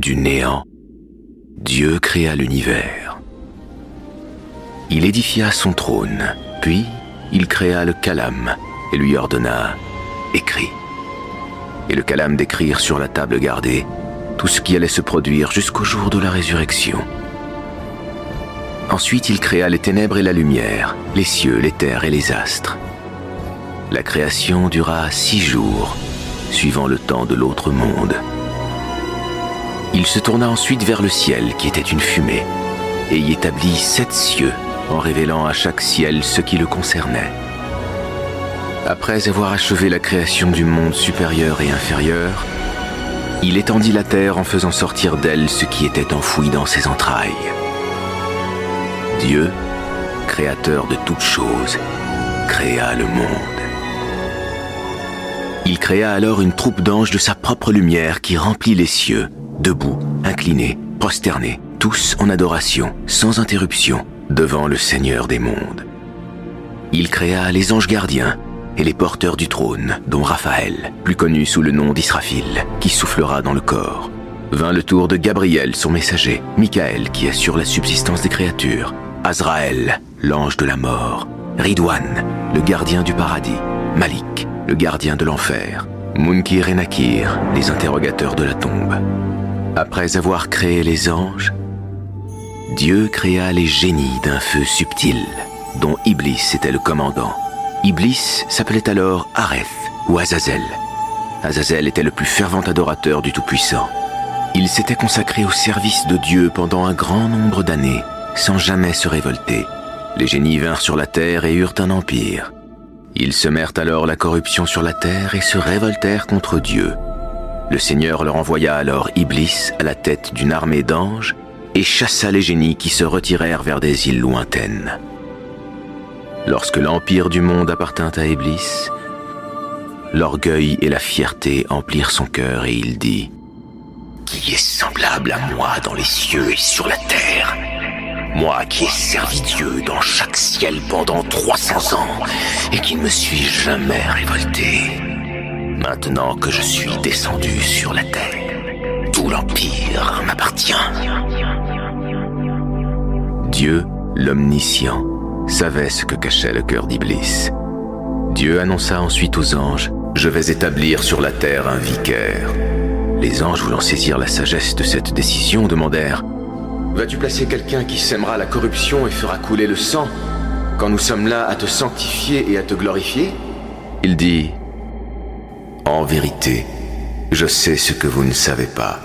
Du néant, Dieu créa l'univers. Il édifia son trône, puis il créa le calame et lui ordonna « Écris ». Et le calame d'écrire sur la table gardée tout ce qui allait se produire jusqu'au jour de la résurrection. Ensuite, il créa les ténèbres et la lumière, les cieux, les terres et les astres. La création dura 6 jours, suivant le temps de l'autre monde. Il se tourna ensuite vers le ciel, qui était une fumée, et y établit 7 cieux, en révélant à chaque ciel ce qui le concernait. Après avoir achevé la création du monde supérieur et inférieur, il étendit la terre en faisant sortir d'elle ce qui était enfoui dans ses entrailles. Dieu, créateur de toutes choses, créa le monde. Il créa alors une troupe d'anges de sa propre lumière qui remplit les cieux, debout, inclinés, prosternés, tous en adoration, sans interruption, devant le Seigneur des mondes. Il créa les anges gardiens et les porteurs du trône, dont Raphaël, plus connu sous le nom d'Israphil, qui soufflera dans le corps. Vint le tour de Gabriel, son messager, Michael, qui assure la subsistance des créatures, Azraël, l'ange de la mort, Ridwan, le gardien du paradis, Malik, le gardien de l'enfer, Munkir et Nakir, les interrogateurs de la tombe. Après avoir créé les anges, Dieu créa les génies d'un feu subtil, dont Iblis était le commandant. Iblis s'appelait alors Areth ou Azazel. Azazel était le plus fervent adorateur du Tout-Puissant. Il s'était consacré au service de Dieu pendant un grand nombre d'années, sans jamais se révolter. Les génies vinrent sur la terre et eurent un empire. Ils semèrent alors la corruption sur la terre et se révoltèrent contre Dieu. Le Seigneur leur envoya alors Iblis à la tête d'une armée d'anges et chassa les génies qui se retirèrent vers des îles lointaines. Lorsque l'empire du monde appartint à Iblis, l'orgueil et la fierté emplirent son cœur et il dit « Qui est semblable à moi dans les cieux et sur la terre ? Moi qui ai servi Dieu dans chaque ciel pendant 300 ans et qui ne me suis jamais révolté. Maintenant que je suis descendu sur la terre, tout l'empire m'appartient. » Dieu, l'Omniscient, savait ce que cachait le cœur d'Iblis. Dieu annonça ensuite aux anges « Je vais établir sur la terre un vicaire. » Les anges, voulant saisir la sagesse de cette décision, demandèrent « Vas-tu placer quelqu'un qui sèmera la corruption et fera couler le sang, quand nous sommes là à te sanctifier et à te glorifier ?» Il dit « En vérité, je sais ce que vous ne savez pas.